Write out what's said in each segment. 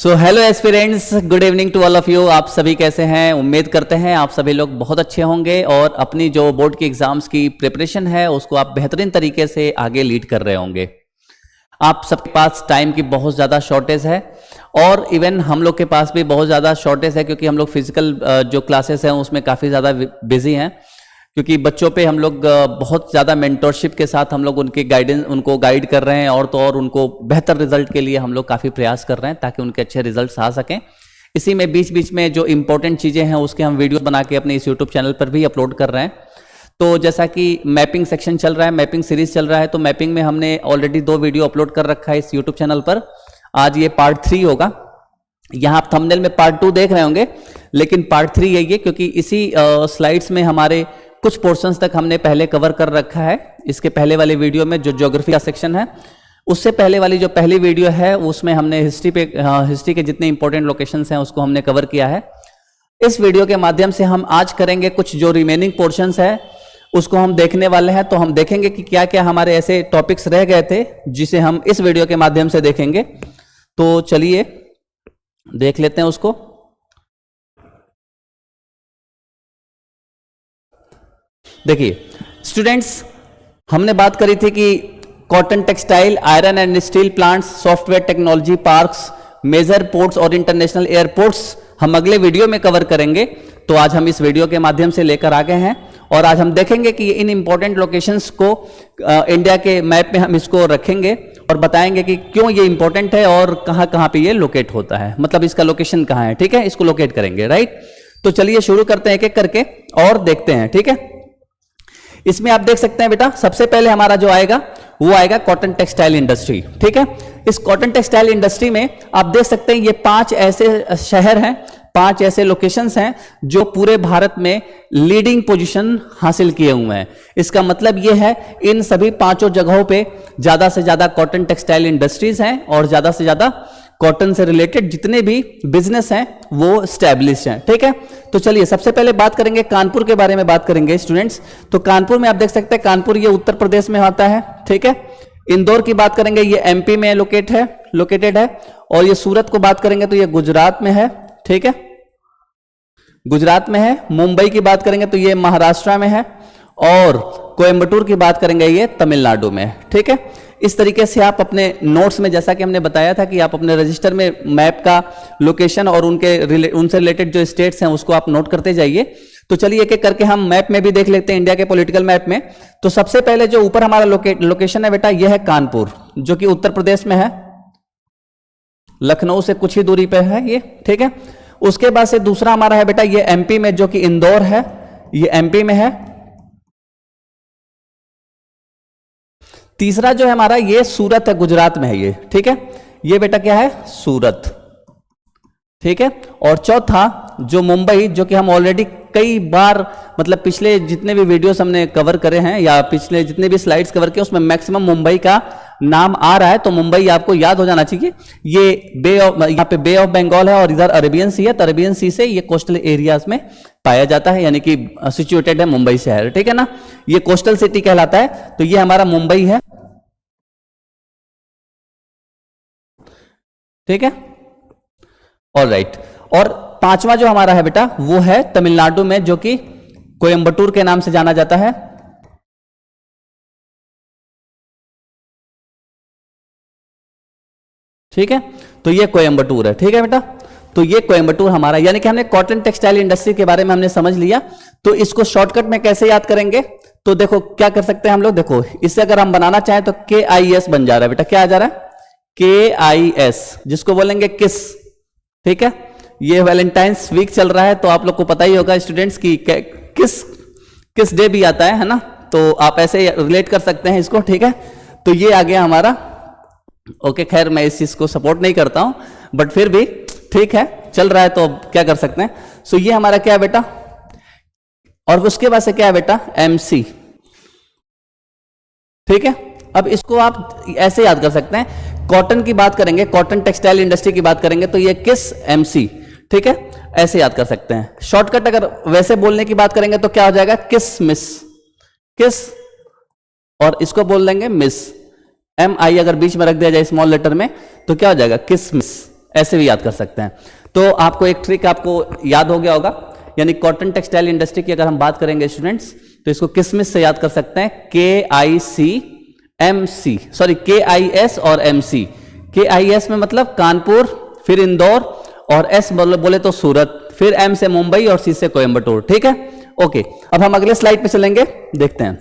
So hello aspirants, good evening to all of you. आप सभी कैसे हैं? उम्मीद करते हैं आप सभी लोग बहुत अच्छे होंगे और अपनी जो बोर्ड की एग्जाम्स की प्रिपरेशन है उसको आप बेहतरीन तरीके से आगे लीड कर रहे होंगे। आप सबके पास टाइम की बहुत ज़्यादा शॉर्टेज है और इवन हम लोग के पास भी बहुत ज़्यादा शॉर्टेज है, क्योंकि हम लोग फिजिकल जो क्लासेस हैं उसमें काफ़ी ज़्यादा बिजी हैं, क्योंकि बच्चों पे हम लोग बहुत ज़्यादा मेंटरशिप के साथ हम लोग उनको गाइड कर रहे हैं और तो और उनको बेहतर रिजल्ट के लिए हम लोग काफ़ी प्रयास कर रहे हैं ताकि उनके अच्छे रिजल्ट्स आ सकें। इसी में बीच बीच में जो इंपॉर्टेंट चीज़ें हैं उसके हम वीडियो बना के अपने इस यूट्यूब चैनल पर भी अपलोड कर रहे हैं। तो जैसा कि मैपिंग सेक्शन चल रहा है, मैपिंग सीरीज चल रहा है, तो मैपिंग में हमने ऑलरेडी 2 वीडियो अपलोड कर रखा है इस यूट्यूब चैनल पर। आज ये पार्ट 3 होगा। यहाँ आप थंबनेल में पार्ट 2 देख रहे होंगे, लेकिन पार्ट 3 यही है क्योंकि इसी स्लाइड्स में हमारे कुछ पोर्शंस तक हमने पहले कवर कर रखा है। इसके पहले वाले वीडियो में जो ज्योग्राफी का सेक्शन है, उससे पहले वाली जो पहली वीडियो है उसमें हमने हिस्ट्री के जितने इंपॉर्टेंट लोकेशंस हैं उसको हमने कवर किया है। इस वीडियो के माध्यम से हम आज करेंगे कुछ जो रिमेनिंग पोर्शंस है उसको हम देखने वाले हैं। तो हम देखेंगे कि क्या क्या हमारे ऐसे टॉपिक्स रह गए थे जिसे हम इस वीडियो के माध्यम से देखेंगे। तो चलिए देख लेते हैं उसको। देखिए स्टूडेंट्स, हमने बात करी थी कि cotton textile, iron and steel plants, software technology parks, major ports और इंटरनेशनल एयरपोर्ट्स हम अगले वीडियो में कवर करेंगे। तो आज हम इस वीडियो के माध्यम से लेकर आ गए हैं और आज हम देखेंगे कि इन इंपॉर्टेंट लोकेशंस को इंडिया के मैप में हम इसको रखेंगे और बताएंगे कि क्यों ये इंपॉर्टेंट है और कहां कहां पे ये लोकेट होता है, मतलब इसका लोकेशन कहां है। ठीक है, इसको लोकेट करेंगे, राइट। तो चलिए शुरू करते हैं एक एक करके और देखते हैं। ठीक है, इसमें आप देख सकते हैं बेटा, सबसे पहले हमारा जो आएगा वो आएगा कॉटन टेक्सटाइल इंडस्ट्री। ठीक है, इस कॉटन टेक्सटाइल इंडस्ट्री में आप देख सकते हैं ये 5 ऐसे शहर हैं, 5 ऐसे लोकेशंस हैं जो पूरे भारत में लीडिंग पोजीशन हासिल किए हुए हैं। इसका मतलब ये है इन सभी 5 जगहों पे ज्यादा से ज्यादा कॉटन टेक्सटाइल इंडस्ट्रीज हैं और ज्यादा से ज्यादा कॉटन से रिलेटेड जितने भी बिजनेस हैं वो स्टैब्लिश हैं। ठीक है, तो चलिए सबसे पहले बात करेंगे कानपुर के बारे में बात करेंगे स्टूडेंट्स। तो कानपुर में आप देख सकते हैं, कानपुर ये उत्तर प्रदेश में आता है। ठीक है, इंदौर की बात करेंगे ये एमपी में लोकेटेड है और ये सूरत को बात करेंगे तो ये गुजरात में है। ठीक है, गुजरात में है। मुंबई की बात करेंगे तो ये महाराष्ट्र में है और कोयंबटूर की बात करेंगे ये तमिलनाडु में है। ठीक है, इस तरीके से आप अपने नोट्स में, जैसा कि हमने बताया था कि आप अपने रजिस्टर में मैप का लोकेशन और उनसे रिलेटेड जो स्टेट्स हैं उसको आप नोट करते जाइए। तो चलिए एक एक करके हम मैप में भी देख लेते हैं, इंडिया के पॉलिटिकल मैप में। तो सबसे पहले जो ऊपर हमारा लोकेशन है बेटा, यह है कानपुर, जो कि उत्तर प्रदेश में है, लखनऊ से कुछ ही दूरी पे है ये। ठीक है, उसके बाद से दूसरा हमारा है बेटा ये एमपी में, जो कि इंदौर है, ये एमपी में है। तीसरा जो है हमारा ये सूरत है, गुजरात में है ये। ठीक है, ये बेटा क्या है, सूरत। ठीक है, और चौथा जो मुंबई, जो कि हम ऑलरेडी कई बार, मतलब पिछले जितने भी वीडियोस हमने कवर करे हैं या पिछले जितने भी स्लाइड्स कवर किए उसमें मैक्सिमम मुंबई का नाम आ रहा है, तो मुंबई आपको याद हो जाना चाहिए। ये यहाँ पे बे ऑफ बंगाल है और इधर अरेबियन सी है, तो अरेबियन सी से ये कोस्टल एरियाज में पाया जाता है, यानी कि सिचुएटेड है मुंबई शहर। ठीक है ना, ये कोस्टल सिटी कहलाता है। तो ये हमारा मुंबई है। ठीक है, ऑलराइट। और पांचवा जो हमारा है बेटा वो है तमिलनाडु में, जो कि कोयंबटूर के नाम से जाना जाता है। ठीक है, तो ये कोयंबटूर है। ठीक है बेटा, तो ये कोयंबटूर हमारा, यानी कि हमने कॉटन टेक्सटाइल इंडस्ट्री के बारे में हमने समझ लिया। तो इसको शॉर्टकट में कैसे याद करेंगे, तो देखो क्या कर सकते हैं हम लोग। देखो इसे अगर हम बनाना चाहें तो KIS बन जा रहा है बेटा। क्या आ जा रहा है, KIS, जिसको बोलेंगे किस। ठीक है, ये वैलेंटाइंस वीक चल रहा है तो आप लोग को पता ही होगा स्टूडेंट्स की किस डे भी आता है ना, तो आप ऐसे रिलेट कर सकते हैं इसको। ठीक है, तो ये आ गया हमारा। ओके, खैर मैं इस चीज को सपोर्ट नहीं करता हूं, बट फिर भी ठीक है, चल रहा है तो क्या कर सकते हैं। सो ये हमारा क्या है बेटा, और उसके बाद से क्या है बेटा, MC। ठीक है, अब इसको आप ऐसे याद कर सकते हैं, कॉटन की बात करेंगे, कॉटन टेक्सटाइल इंडस्ट्री की बात करेंगे तो ये किस MC। ठीक है, ऐसे याद कर सकते हैं। शॉर्टकट अगर वैसे बोलने की बात करेंगे तो क्या हो जाएगा, किस मिस, किस, और इसको बोल देंगे मिस। MI अगर बीच में रख दिया जाए स्मॉल लेटर में तो क्या हो जाएगा, किस मिस, ऐसे भी याद कर सकते हैं। तो आपको एक ट्रिक आपको याद हो गया होगा, यानी कॉटन टेक्सटाइल इंडस्ट्री की अगर हम बात करेंगे स्टूडेंट्स, तो इसको किसमिस से याद कर सकते हैं, KIS और MC। KIS में मतलब कानपुर, फिर इंदौर, और S बोले तो सूरत, फिर M से मुंबई और C से कोयंबटूर। ठीक है, ओके। अब हम अगले स्लाइड पे चलेंगे, देखते हैं।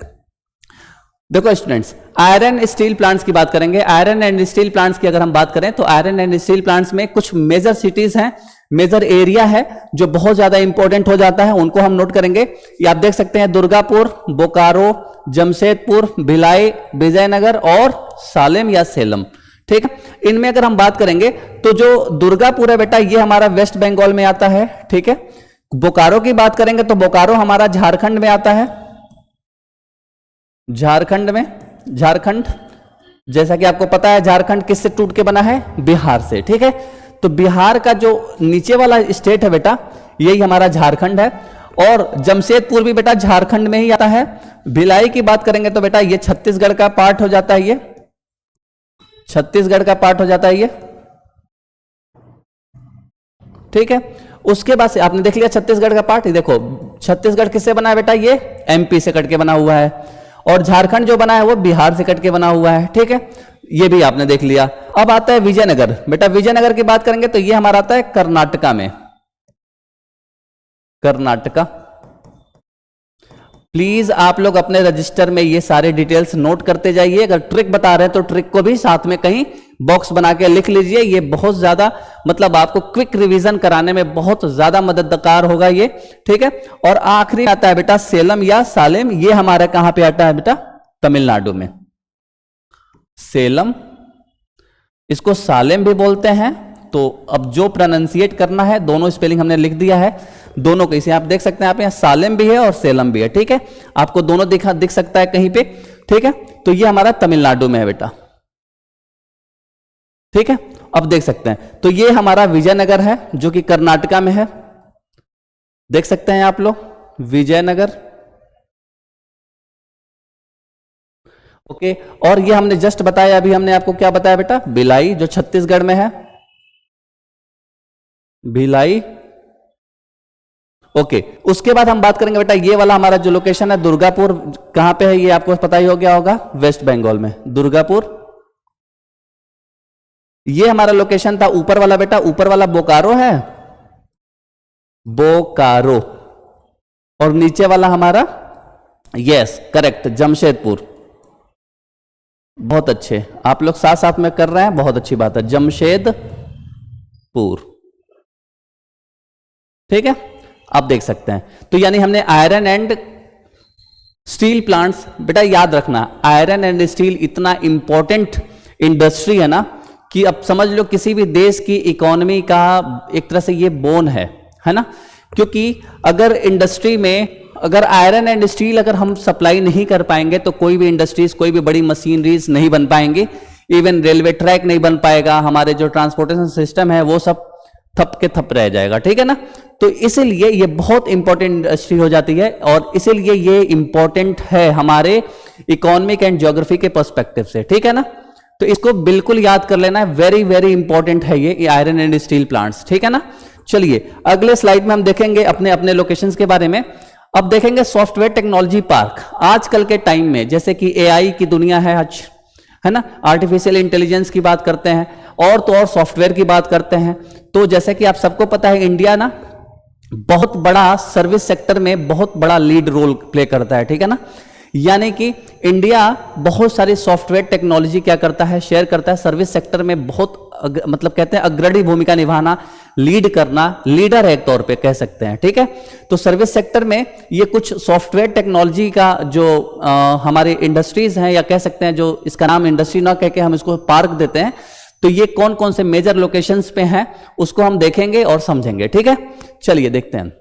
देखो स्टूडेंट्स, आयरन स्टील प्लांट्स की बात करेंगे। आयरन एंड स्टील प्लांट्स की अगर हम बात करें तो आयरन एंड स्टील प्लांट्स में कुछ मेजर सिटीज हैं, मेजर एरिया है जो बहुत ज्यादा इंपॉर्टेंट हो जाता है, उनको हम नोट करेंगे। ये आप देख सकते हैं, दुर्गापुर, बोकारो, जमशेदपुर, भिलाई, विजयनगर और सालेम या सेलम। ठीक है, इनमें अगर हम बात करेंगे तो जो दुर्गापुर है बेटा, ये हमारा वेस्ट बंगाल में आता है। ठीक है, बोकारो की बात करेंगे तो बोकारो हमारा झारखंड में आता है, झारखंड जैसा कि आपको पता है झारखंड किससे टूट के बना है, बिहार से। ठीक है, तो बिहार का जो नीचे वाला स्टेट है बेटा, यही हमारा झारखंड है। और जमशेदपुर भी बेटा झारखंड में ही आता है। भिलाई की बात करेंगे तो बेटा ये छत्तीसगढ़ का पार्ट हो जाता है, ये छत्तीसगढ़ का पार्ट हो जाता है ये। ठीक है, उसके बाद से आपने देख लिया छत्तीसगढ़ का पार्ट। देखो छत्तीसगढ़ किससे बना है बेटा, ये MP से कट के बना हुआ है, और झारखंड जो बना है वो बिहार से कट के बना हुआ है। ठीक है, ये भी आपने देख लिया। अब आता है विजयनगर। बेटा विजयनगर की बात करेंगे तो ये हमारा आता है कर्नाटका में, कर्नाटका। प्लीज आप लोग अपने रजिस्टर में ये सारे डिटेल्स नोट करते जाइए। अगर ट्रिक बता रहे हैं तो ट्रिक को भी साथ में कहीं बॉक्स बना के लिख लीजिए। ये बहुत ज्यादा मतलब आपको क्विक रिवीजन कराने में बहुत ज्यादा मददगार होगा ये। ठीक है, और आखिरी आता है बेटा सेलम या सालेम। ये हमारा कहां पे आता है बेटा, तमिलनाडु में। सेलम, इसको सालेम भी बोलते हैं। तो अब जो प्रोनाउंसिएट करना है, दोनों स्पेलिंग हमने लिख दिया है, दोनों को इसे आप देख सकते हैं। आप यहाँ सालेम भी है और सेलम भी है। ठीक है, आपको दोनों दिख सकता है कहीं पे। ठीक है, तो ये हमारा तमिलनाडु में है बेटा। ठीक है, अब देख सकते हैं, तो ये हमारा विजयनगर है जो कि कर्नाटका में है। देख सकते हैं आप लोग, विजयनगर। ओके, और ये हमने जस्ट बताया, अभी हमने आपको क्या बताया बेटा, भिलाई जो छत्तीसगढ़ में है, भिलाई। ओके, उसके बाद हम बात करेंगे बेटा ये वाला हमारा जो लोकेशन है दुर्गापुर, कहां पे है ये आपको पता ही हो गया होगा, वेस्ट बंगाल में दुर्गापुर। ये हमारा लोकेशन था ऊपर वाला बेटा, ऊपर वाला बोकारो है, बोकारो, और नीचे वाला हमारा यस करेक्ट जमशेदपुर। बहुत अच्छे, आप लोग साथ साथ में कर रहे हैं, बहुत अच्छी बात है, जमशेदपुर। ठीक है, आप देख सकते हैं। तो यानी हमने आयरन एंड स्टील प्लांट्स, बेटा याद रखना आयरन एंड स्टील इतना इंपॉर्टेंट इंडस्ट्री है ना कि अब समझ लो किसी भी देश की इकोनॉमी का एक तरह से ये बोन है ना। क्योंकि अगर इंडस्ट्री में अगर आयरन एंड स्टील अगर हम सप्लाई नहीं कर पाएंगे तो कोई भी इंडस्ट्रीज, कोई भी बड़ी मशीनरीज नहीं बन पाएंगी, इवन रेलवे ट्रैक नहीं बन पाएगा, हमारे जो ट्रांसपोर्टेशन सिस्टम है वो सब थप के थप रह जाएगा। ठीक है ना, तो इसीलिए ये बहुत इंपॉर्टेंट इंडस्ट्री हो जाती है, और इसीलिए ये इंपॉर्टेंट है हमारे इकोनॉमिक एंड ज्योग्राफी के पर्सपेक्टिव से। ठीक है ना, तो इसको बिल्कुल याद कर लेना है, वेरी वेरी इंपॉर्टेंट है ये आयरन एंड स्टील प्लांट्स। ठीक है ना, चलिए अगले स्लाइड में हम देखेंगे अपने अपने लोकेशंस के बारे में। अब देखेंगे सॉफ्टवेयर टेक्नोलॉजी पार्क। आजकल के टाइम में जैसे कि AI की दुनिया है आज, है ना, आर्टिफिशियल इंटेलिजेंस की बात करते हैं, और तो और सॉफ्टवेयर की बात करते हैं। तो जैसे कि आप सबको पता है इंडिया ना बहुत बड़ा सर्विस सेक्टर में बहुत बड़ा लीड रोल प्ले करता है। ठीक है ना, यानी कि इंडिया बहुत सारी सॉफ्टवेयर टेक्नोलॉजी क्या करता है, शेयर करता है, सर्विस सेक्टर में बहुत मतलब कहते हैं अग्रणी भूमिका निभाना, लीड करना, लीडर है एक तौर पे कह सकते हैं। ठीक है, तो सर्विस सेक्टर में ये कुछ सॉफ्टवेयर टेक्नोलॉजी का जो हमारे इंडस्ट्रीज हैं, या कह सकते हैं जो इसका नाम इंडस्ट्री ना कह के हम इसको पार्क देते हैं, तो ये कौन कौन से मेजर लोकेशंस पे हैं उसको हम देखेंगे और समझेंगे। ठीक है, चलिए देखते हैं।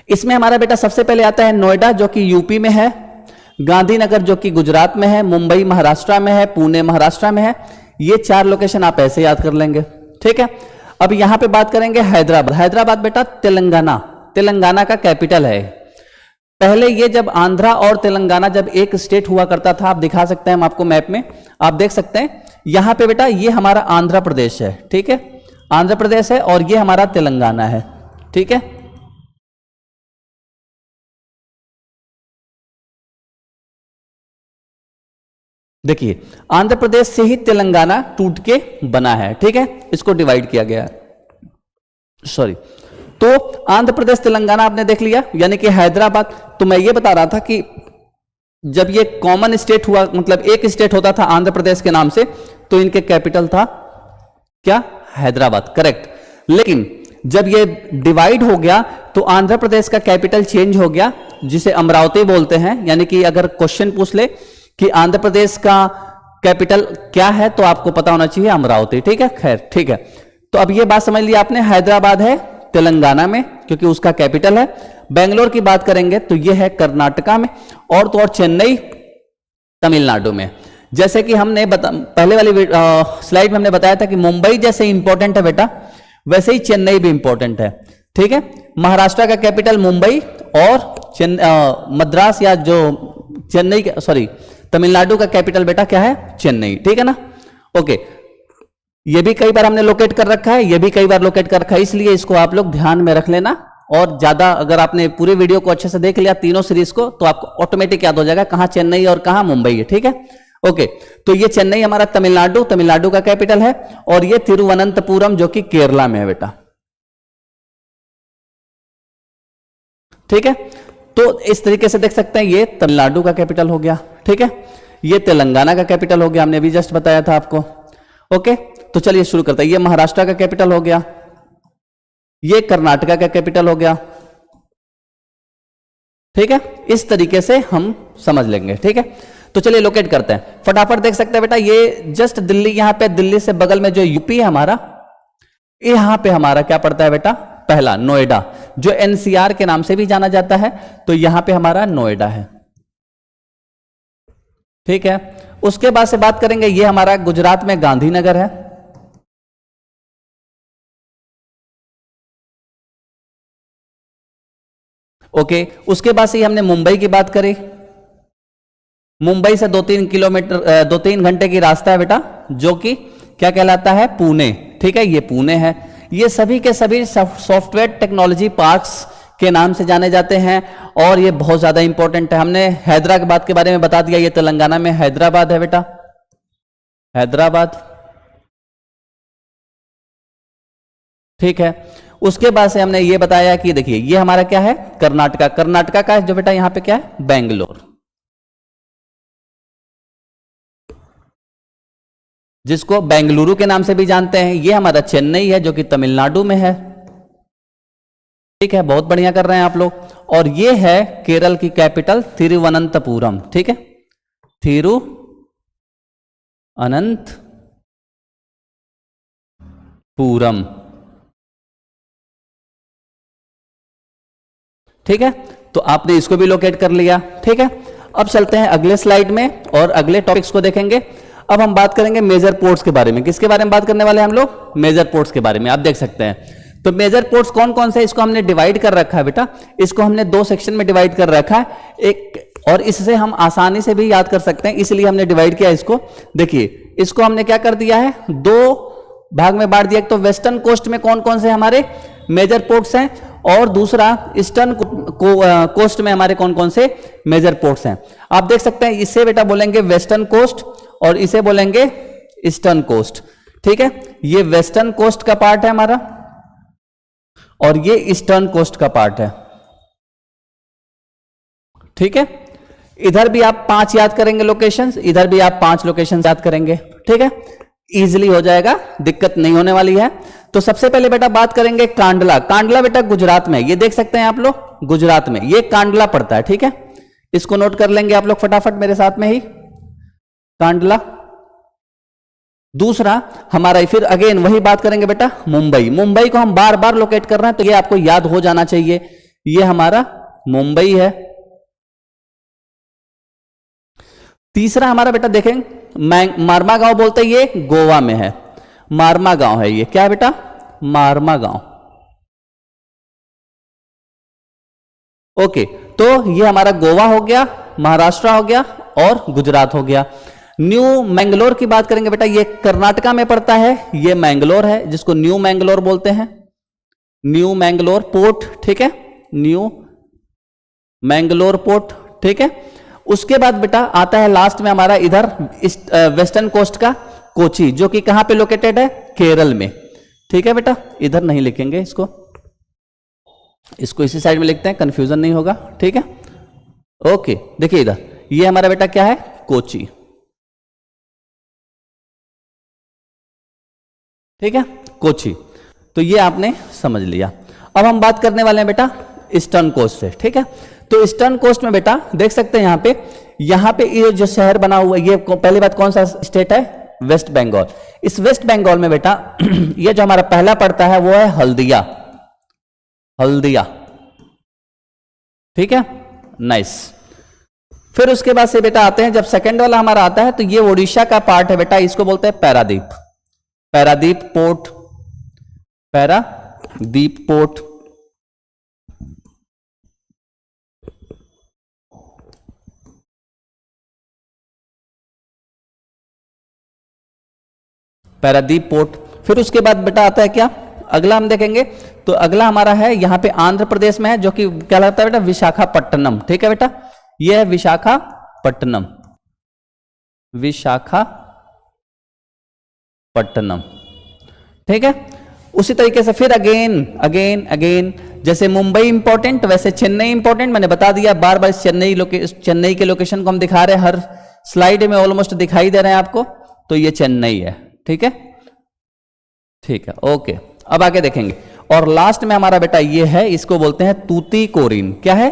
इसमें हमारा बेटा सबसे पहले आता है नोएडा जो कि यूपी में है, गांधीनगर जो कि गुजरात में है, मुंबई महाराष्ट्र में है, पुणे महाराष्ट्र में है। ये 4 लोकेशन आप ऐसे याद कर लेंगे। ठीक है, अब यहां पे बात करेंगे हैदराबाद। हैदराबाद बेटा तेलंगाना, तेलंगाना का कैपिटल है। पहले ये जब आंध्रा और तेलंगाना जब एक स्टेट हुआ करता था, आप दिखा सकते हैं हम आपको मैप में, आप देख सकते हैं यहां पे बेटा ये हमारा आंध्र प्रदेश है। ठीक है, आंध्र प्रदेश है और ये हमारा तेलंगाना है। ठीक है, देखिए आंध्र प्रदेश से ही तेलंगाना टूट के बना है। ठीक है, इसको डिवाइड किया गया है, सॉरी। तो आंध्र प्रदेश तेलंगाना आपने देख लिया, यानी कि हैदराबाद। तो मैं ये बता रहा था कि जब ये कॉमन स्टेट हुआ, मतलब एक स्टेट होता था आंध्र प्रदेश के नाम से, तो इनके कैपिटल था क्या, हैदराबाद, करेक्ट। लेकिन जब ये डिवाइड हो गया तो आंध्र प्रदेश का कैपिटल चेंज हो गया, जिसे अमरावती बोलते हैं। यानी कि अगर क्वेश्चन पूछ ले कि आंध्र प्रदेश का कैपिटल क्या है, तो आपको पता होना चाहिए अमरावती। ठीक है, खैर ठीक है। तो अब ये बात समझ लिया आपने, हैदराबाद है तेलंगाना में क्योंकि उसका कैपिटल है। बेंगलोर की बात करेंगे तो ये है कर्नाटका में, और तो और चेन्नई तमिलनाडु में। जैसे कि हमने पहले वाली स्लाइड में हमने बताया था कि मुंबई जैसे इंपॉर्टेंट है बेटा, वैसे ही चेन्नई भी इंपॉर्टेंट है। ठीक है, महाराष्ट्र का कैपिटल मुंबई और मद्रास या जो चेन्नई, सॉरी तमिलनाडु का कैपिटल बेटा क्या है, चेन्नई। ठीक है ना, ओके। ये भी कई बार हमने लोकेट कर रखा है, ये भी कई बार लोकेट कर रखा है, इसलिए इसको आप लोग ध्यान में रख लेना। और ज्यादा अगर आपने पूरे वीडियो को अच्छे से देख लिया, तीनों सीरीज को, तो आपको ऑटोमेटिक याद हो जाएगा कहां चेन्नई और कहां मुंबई है। ठीक है, ओके। तो ये चेन्नई हमारा तमिलनाडु का कैपिटल है, और ये तिरुवनंतपुरम जो कि केरला में है बेटा। ठीक है, तो इस तरीके से देख सकते हैं, ये तमिलनाडु का कैपिटल हो गया। ठीक है, ये तेलंगाना का कैपिटल हो गया, हमने अभी जस्ट बताया था आपको। ओके, तो चलिए शुरू करते हैं। ये महाराष्ट्र का कैपिटल हो गया, ये कर्नाटका का कैपिटल हो गया। ठीक है, इस तरीके से हम समझ लेंगे। ठीक है, तो चलिए लोकेट करते हैं, फटाफट देख सकते हैं बेटा। ये जस्ट दिल्ली, यहां पे दिल्ली से बगल में जो यूपी है हमारा, यहां पे हमारा क्या पड़ता है बेटा, पहला नोएडा, जो एनसीआर के नाम से भी जाना जाता है। तो यहां पे हमारा नोएडा है। ठीक है, उसके बाद से बात करेंगे, ये हमारा गुजरात में गांधीनगर है। ओके, उसके बाद से हमने मुंबई की बात करी। मुंबई से 2-3 किलोमीटर 2-3 घंटे की रास्ता है बेटा, जो कि क्या कहलाता है, पुणे। ठीक है, ये पुणे है। ये सभी के सभी सॉफ्टवेयर टेक्नोलॉजी पार्क्स के नाम से जाने जाते हैं, और ये बहुत ज्यादा इंपॉर्टेंट है। हमने हैदराबाद के बारे में बता दिया, ये तेलंगाना में हैदराबाद है बेटा, हैदराबाद। ठीक है, उसके बाद से हमने ये बताया कि देखिए ये हमारा क्या है, कर्नाटका। कर्नाटका का जो बेटा यहां पे क्या है, बेंगलोर, जिसको बेंगलुरु के नाम से भी जानते हैं। ये हमारा चेन्नई है जो कि तमिलनाडु में है। ठीक है, बहुत बढ़िया कर रहे हैं आप लोग। और ये है केरल की कैपिटल तिरुवनंतपुरम। ठीक है, तिरुवनंतपुरम। ठीक है, तो आपने इसको भी लोकेट कर लिया। ठीक है, अब चलते हैं अगले स्लाइड में और अगले टॉपिक्स को देखेंगे। अब हम बात करेंगे मेजर पोर्ट्स के बारे में। किसके बारे में बात करने वाले हैं हम लोग, मेजर पोर्ट्स के बारे में। आप देख सकते हैं, तो मेजर पोर्ट्स कौन कौन से, इसको हमने डिवाइड कर रखा है बेटा। इसको हमने 2 सेक्शन में डिवाइड कर रखा है, एक, और इससे हम आसानी से भी याद कर सकते हैं, इसलिए हमने डिवाइड किया इसको। देखिए इसको हमने क्या कर दिया है, 2 भाग में बांट दिया। तो वेस्टर्न कोस्ट में कौन कौन से हमारे मेजर पोर्ट्स हैं, और दूसरा ईस्टर्न कोस्ट में हमारे कौन कौन से मेजर पोर्ट्स हैं। आप देख सकते हैं, इसे बेटा बोलेंगे वेस्टर्न कोस्ट और इसे बोलेंगे ईस्टर्न कोस्ट। ठीक है, ये वेस्टर्न कोस्ट का पार्ट है हमारा, और ये ईस्टर्न कोस्ट का पार्ट है। ठीक है, इधर भी आप 5 याद करेंगे लोकेशंस, इधर भी आप 5 लोकेशंस याद करेंगे। ठीक है, इजीली हो जाएगा, दिक्कत नहीं होने वाली है। तो सबसे पहले बेटा बात करेंगे कांडला। कांडला बेटा गुजरात में, ये देख सकते हैं आप लोग, गुजरात में ये कांडला पड़ता है। ठीक है, इसको नोट कर लेंगे आप लोग फटाफट मेरे साथ में ही, कांडला। दूसरा हमारा, फिर अगेन वही बात करेंगे बेटा, मुंबई। मुंबई को हम बार बार लोकेट कर रहे हैं, तो ये आपको याद हो जाना चाहिए, ये हमारा मुंबई है। तीसरा हमारा बेटा देखें, मारमा गांव बोलते हैं, ये गोवा में है। मारमा गांव है ये, क्या है बेटा, मारमा गांव। ओके, तो ये हमारा गोवा हो गया, महाराष्ट्र हो गया और गुजरात हो गया। न्यू मैंगलोर की बात करेंगे बेटा, ये कर्नाटका में पड़ता है, ये मैंगलोर है जिसको न्यू मैंगलोर बोलते हैं, न्यू मैंगलोर पोर्ट, ठीक है, न्यू मैंगलोर पोर्ट, ठीक है। उसके बाद बेटा आता है लास्ट में हमारा इधर वेस्टर्न कोस्ट का कोची, जो कि कहां पे लोकेटेड है, केरल में, ठीक है बेटा। इधर नहीं लिखेंगे इसको, इसको इसी साइड में लिखते हैं, कंफ्यूजन नहीं होगा, ठीक है। ओके, देखिए इधर ये हमारा बेटा क्या है, कोची, ठीक है, कोची। तो ये आपने समझ लिया। अब हम बात करने वाले हैं बेटा ईस्टर्न कोस्ट से, ठीक है। तो ईस्टर्न कोस्ट में बेटा देख सकते हैं यहां पे ये जो शहर बना हुआ है, ये पहली बात कौन सा स्टेट है, वेस्ट बंगाल। इस वेस्ट बंगाल में बेटा ये जो हमारा पहला पड़ता है वो है हल्दिया, हल्दिया, ठीक है, नाइस। फिर उसके बाद से बेटा आते हैं, जब सेकंड वाला हमारा आता है तो ये उड़ीसा का पार्ट है बेटा, इसको बोलते हैं Paradip, Paradip port, Paradip port. Paradip port. फिर उसके बाद बेटा आता है क्या, अगला हम देखेंगे तो अगला हमारा है यहां पे आंध्र प्रदेश में है, जो कि क्या लगता है बेटा, विशाखापट्टनम, ठीक है बेटा, यह है विशाखापट्टनम, विशाखापट्टनम, ठीक है। उसी तरीके से फिर अगेन अगेन अगेन, जैसे मुंबई इंपॉर्टेंट वैसे चेन्नई इंपॉर्टेंट, मैंने बता दिया बार बार, चेन्नई के लोकेशन को हम दिखा रहे हैं, हर स्लाइड में ऑलमोस्ट दिखाई दे रहे हैं आपको, तो ये चेन्नई है, ठीक है, ठीक है, ओके। अब आगे देखेंगे, और लास्ट में हमारा बेटा ये है, इसको बोलते हैं तूतीकोरिन, क्या है,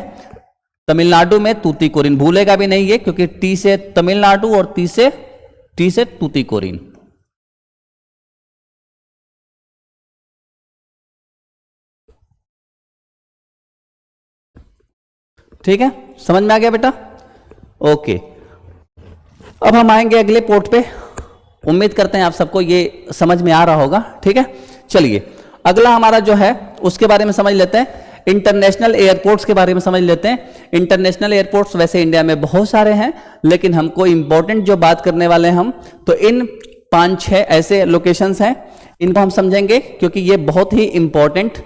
तमिलनाडु में तूतीकोरिन, भूलेगा भी नहीं ये, क्योंकि टी से तमिलनाडु और टी से तूतीकोरिन, ठीक है, समझ में आ गया बेटा, ओके। अब हम आएंगे अगले पोर्ट पे, उम्मीद करते हैं आप सबको ये समझ में आ रहा होगा, ठीक है। चलिए अगला हमारा जो है उसके बारे में समझ लेते हैं, इंटरनेशनल एयरपोर्ट्स के बारे में समझ लेते हैं। इंटरनेशनल एयरपोर्ट्स वैसे इंडिया में बहुत सारे हैं, लेकिन हमको इंपॉर्टेंट जो बात करने वाले हैं हम, तो इन 5-6 ऐसे लोकेशंस हैं, इनको हम समझेंगे क्योंकि ये बहुत ही इंपॉर्टेंट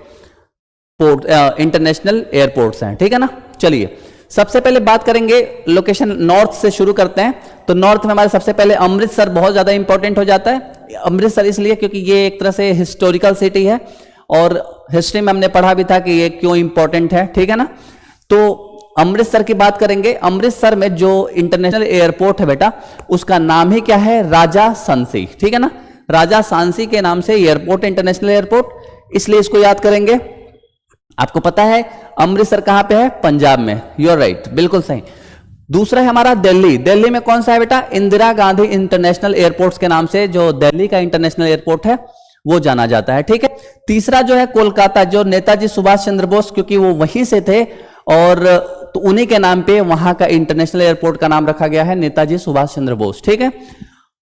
पोर्ट इंटरनेशनल एयरपोर्ट्स हैं, ठीक है ना। चलिए सबसे पहले बात करेंगे लोकेशन, नॉर्थ से शुरू करते हैं। तो नॉर्थ में हमारे सबसे पहले अमृतसर बहुत ज्यादा इंपॉर्टेंट हो जाता है। अमृतसर इसलिए क्योंकि ये एक तरह से हिस्टोरिकल सिटी है, और हिस्ट्री में हमने पढ़ा भी था कि ये क्यों इंपॉर्टेंट है, ठीक है ना। तो अमृतसर की बात करेंगे। अमृतसर में जो इंटरनेशनल एयरपोर्ट है बेटा, उसका नाम ही क्या है, राजा सांसी, ठीक है ना। राजा सांसी के नाम से एयरपोर्ट, इंटरनेशनल एयरपोर्ट, इसलिए इसको याद करेंगे। आपको पता है अमृतसर कहां पे है, पंजाब में, यू आर राइट, बिल्कुल सही। दूसरा है हमारा दिल्ली। दिल्ली में कौन सा है बेटा, इंदिरा गांधी इंटरनेशनल एयरपोर्ट के नाम से जो दिल्ली का इंटरनेशनल एयरपोर्ट है वो जाना जाता है, ठीक है। तीसरा जो है कोलकाता, जो नेताजी सुभाष चंद्र बोस, क्योंकि वो वहीं से थे, और तो उन्हीं के नाम पे वहां का इंटरनेशनल एयरपोर्ट का नाम रखा गया है नेताजी सुभाष चंद्र बोस, ठीक है।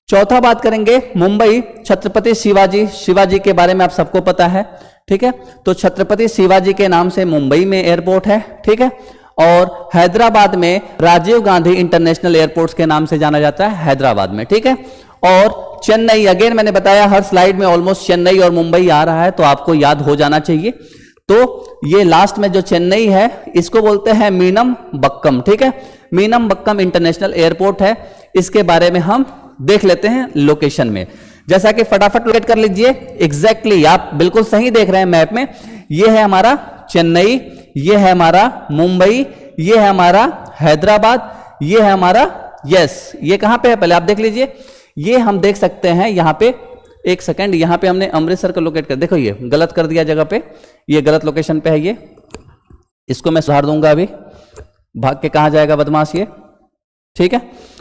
चौथा बात करेंगे मुंबई, छत्रपति शिवाजी, शिवाजी के बारे में आप सबको पता है, ठीक है। तो छत्रपति शिवाजी के नाम से मुंबई में एयरपोर्ट है, ठीक है। और हैदराबाद में राजीव गांधी इंटरनेशनल एयरपोर्ट के नाम से जाना जाता है, हैदराबाद में, ठीक है। और चेन्नई, अगेन मैंने बताया हर स्लाइड में ऑलमोस्ट चेन्नई और मुंबई आ रहा है, तो आपको याद हो जाना चाहिए। तो ये लास्ट में जो चेन्नई है इसको बोलते हैं मीनम बक्कम, ठीक है। मीनम बक्कम इंटरनेशनल एयरपोर्ट है, इसके बारे में हम देख लेते हैं लोकेशन में। जैसा कि फटाफट लोकेट कर लीजिए, एग्जैक्टली आप बिल्कुल सही देख रहे हैं मैप में। ये है हमारा चेन्नई, ये है हमारा मुंबई, ये है हमारा हैदराबाद, ये है हमारा, यस, ये कहां पे है पहले आप देख लीजिए। ये हम देख सकते हैं यहां पे, एक सेकंड, यहां पे हमने अमृतसर को लोकेट कर, देखो ये गलत कर दिया जगह पे, ये गलत लोकेशन पे है, ये इसको मैं सुधार दूंगा अभी, भाग के कहां जाएगा बदमाश ये, ठीक है।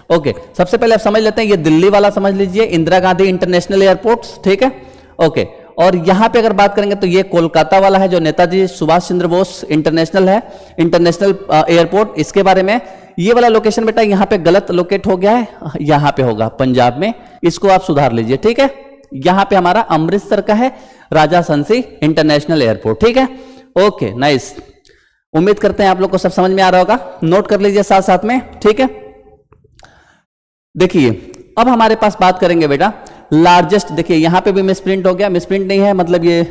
ओके, सबसे पहले आप समझ लेते हैं, ये दिल्ली वाला समझ लीजिए, इंदिरा गांधी इंटरनेशनल एयरपोर्ट, ठीक है, ओके। और यहां पे अगर बात करेंगे तो ये कोलकाता वाला है जो नेताजी सुभाष चंद्र बोस इंटरनेशनल है, इंटरनेशनल एयरपोर्ट, इसके बारे में। ये वाला लोकेशन बेटा यहां पे गलत लोकेट हो गया है, यहां पे होगा पंजाब में, इसको आप सुधार लीजिए, ठीक है। यहां पे हमारा अमृतसर का है राजा सांसी इंटरनेशनल एयरपोर्ट, ठीक है, ओके, नाइस। उम्मीद करते हैं आप लोग को सब समझ में आ रहा होगा, नोट कर लीजिए साथ साथ में, ठीक है। देखिए अब हमारे पास बात करेंगे बेटा लार्जेस्ट, देखिए यहां पे भी मिसप्रिंट हो गया, मिसप्रिंट नहीं है मतलब ये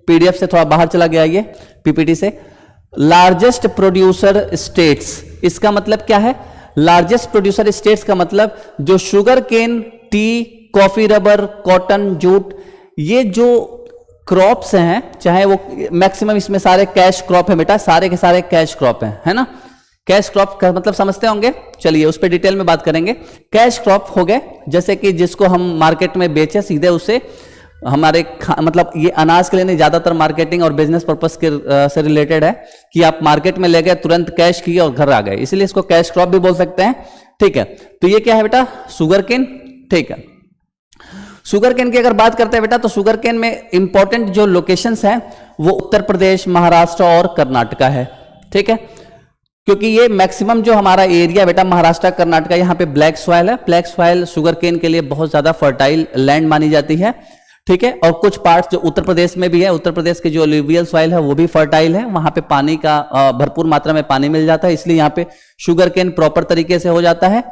पीडीएफ से थोड़ा बाहर चला गया ये पीपीटी से। लार्जेस्ट प्रोड्यूसर स्टेट्स, इसका मतलब क्या है? लार्जेस्ट प्रोड्यूसर स्टेट्स का मतलब जो sugar cane, tea, coffee, rubber, cotton, jute, ये जो क्रॉप्स हैं, चाहे वो मैक्सिमम इसमें सारे कैश क्रॉप है बेटा, सारे के सारे कैश क्रॉप हैं, है ना। कैश क्रॉप का मतलब समझते होंगे, चलिए उस पर डिटेल में बात करेंगे। कैश क्रॉप हो गए जैसे कि जिसको हम मार्केट में बेचे सीधे, उसे हमारे मतलब ये अनाज के लिए नहीं, ज्यादातर मार्केटिंग और बिजनेस पर्पस के से रिलेटेड है कि आप मार्केट में ले गए, तुरंत कैश किए और घर आ गए, इसलिए इसको कैश क्रॉप भी बोल सकते हैं, ठीक है। तो ये क्या है बेटा? शुगर केन, ठीक है। शुगर केन की अगर बात करते हैं बेटा, तो शुगर केन में इंपॉर्टेंट जो लोकेशंस हैं वो उत्तर प्रदेश, महाराष्ट्र और कर्नाटका है, ठीक है। क्योंकि ये मैक्सिमम जो हमारा एरिया बेटा महाराष्ट्र, कर्नाटका, यहाँ पे ब्लैक सॉइल है। ब्लैक सॉइल शुगर केन के लिए बहुत ज्यादा फर्टाइल लैंड मानी जाती है, ठीक है। और कुछ पार्ट्स जो उत्तर प्रदेश में भी है, उत्तर प्रदेश की जो एलुवियल सॉइल है वो भी फर्टाइल है, वहां पे पानी का भरपूर मात्रा में पानी मिल जाता है, इसलिए यहाँ पे शुगर केन प्रॉपर तरीके से हो जाता है।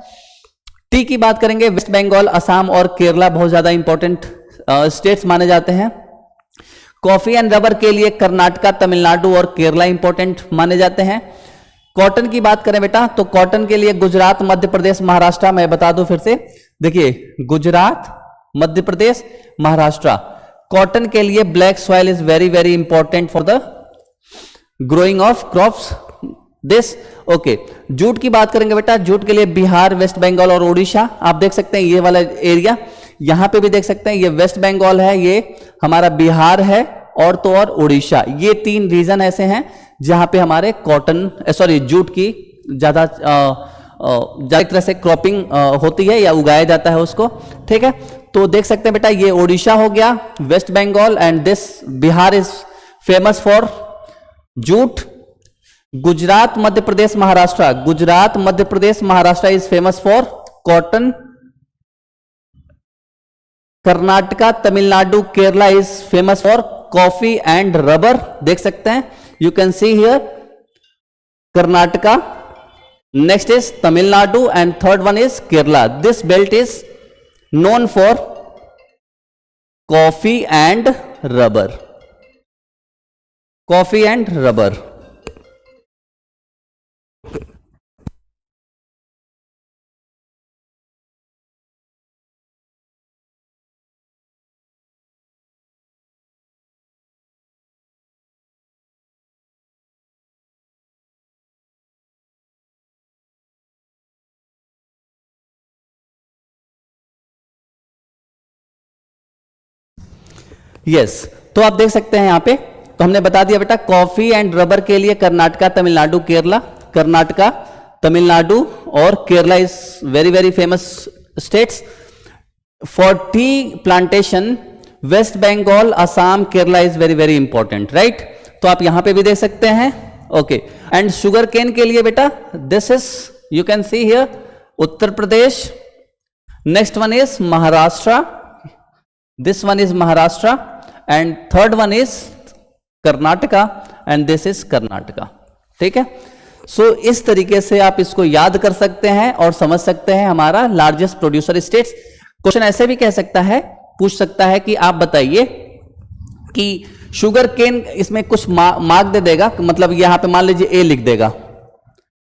टी की बात करेंगे, वेस्ट बंगाल, असम और केरला बहुत ज्यादा इंपॉर्टेंट स्टेट्स माने जाते हैं। कॉफी एंड रबर के लिए कर्नाटका, तमिलनाडु और केरला इंपॉर्टेंट माने जाते हैं। कॉटन की बात करें बेटा, तो कॉटन के लिए गुजरात, मध्य प्रदेश, महाराष्ट्र, मैं बता दूं फिर से, देखिए गुजरात, मध्य प्रदेश, महाराष्ट्र। कॉटन के लिए black soil is very very important for the growing of crops this, okay. Jute की बात करेंगे बेटा, जूट के लिए बिहार, वेस्ट बंगाल और उड़ीसा, आप देख सकते हैं ये वाला एरिया, यहां पे भी देख सकते हैं ये वेस्ट बंगाल है, ये हमारा बिहार है और तो और उड़ीसा, ये तीन रीजन ऐसे हैं जहां पे हमारे कॉटन सॉरी जूट की ज्यादा तरह से क्रॉपिंग होती है या उगाया जाता है उसको, ठीक है। तो देख सकते हैं बेटा ये उड़ीसा हो गया, West Bengal and this Bihar is famous for jute. Gujarat, Madhya Pradesh, Maharashtra, Gujarat, Madhya Pradesh, Maharashtra is famous for cotton. Karnataka, Tamil Nadu, Kerala is famous for coffee and rubber, देख सकते हैं, you can see here Karnataka, next is Tamil Nadu and third one is Kerala. This belt is known for coffee and rubber, coffee and rubber। Yes तो आप देख सकते हैं यहां पे, तो हमने बता दिया बेटा कॉफी एंड रबर के लिए कर्नाटका, तमिलनाडु, केरला, कर्नाटका, तमिलनाडु और Kerala is very very famous states. For tea plantation West Bengal, Assam, Kerala is very very important, right. तो आप यहां पे भी देख सकते हैं, ओके। एंड शुगर केन के लिए बेटा this is you can see here Uttar Pradesh, next one is Maharashtra, this one is Maharashtra and third one is Karnataka and this is Karnataka, ठीक है। सो इस तरीके से आप इसको याद कर सकते हैं और समझ सकते हैं हमारा लार्जेस्ट प्रोड्यूसर स्टेट्स। क्वेश्चन ऐसे भी कह सकता है, पूछ सकता है कि आप बताइए कि शुगर केन, इसमें कुछ मार्क दे देगा, मतलब यहां पे मान लीजिए ए लिख देगा,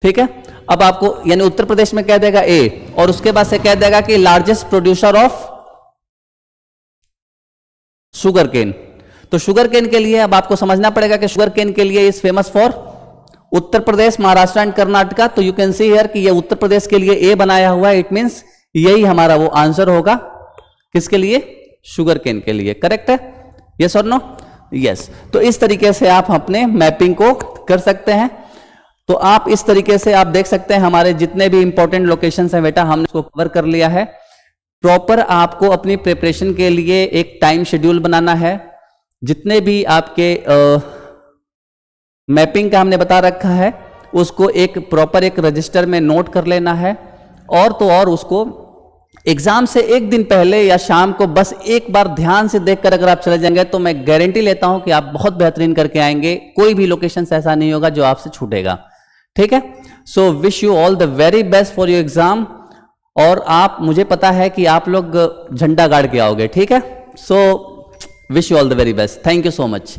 ठीक है। अब आपको यानी उत्तर प्रदेश में कह देगा ए और उसके बाद से कह देगा कि largest producer of sugar cane. तो शुगर केन के लिए अब आपको समझना पड़ेगा कि शुगर केन के लिए is famous for Uttar Pradesh, Maharashtra and Karnataka. तो यू कैन सी हियर कि ये उत्तर प्रदेश के लिए ए बनाया हुआ है, इट मींस यही हमारा वो आंसर होगा, किसके लिए? शुगर केन के लिए, करेक्ट है, यस और नो? यस। तो इस तरीके से आप अपने मैपिंग को कर सकते हैं। तो आप इस तरीके से आप देख सकते हैं हमारे जितने भी इंपॉर्टेंट लोकेशंस हैं बेटा हमने उसको कवर कर लिया है। प्रॉपर आपको अपनी प्रिपरेशन के लिए एक टाइम शेड्यूल बनाना है। जितने भी आपके मैपिंग का हमने बता रखा है उसको एक प्रॉपर एक रजिस्टर में नोट कर लेना है, और तो और उसको एग्जाम से एक दिन पहले या शाम को बस एक बार ध्यान से देखकर अगर आप चले जाएंगे तो मैं गारंटी लेता हूं कि आप बहुत बेहतरीन करके आएंगे। कोई भी लोकेशन ऐसा नहीं होगा जो आपसे छूटेगा, ठीक है। So wish you all the very best for your exam. और आप, मुझे पता है कि आप लोग झंडा गाड़ के आओगे, ठीक है। So wish you all the very best, thank you so much.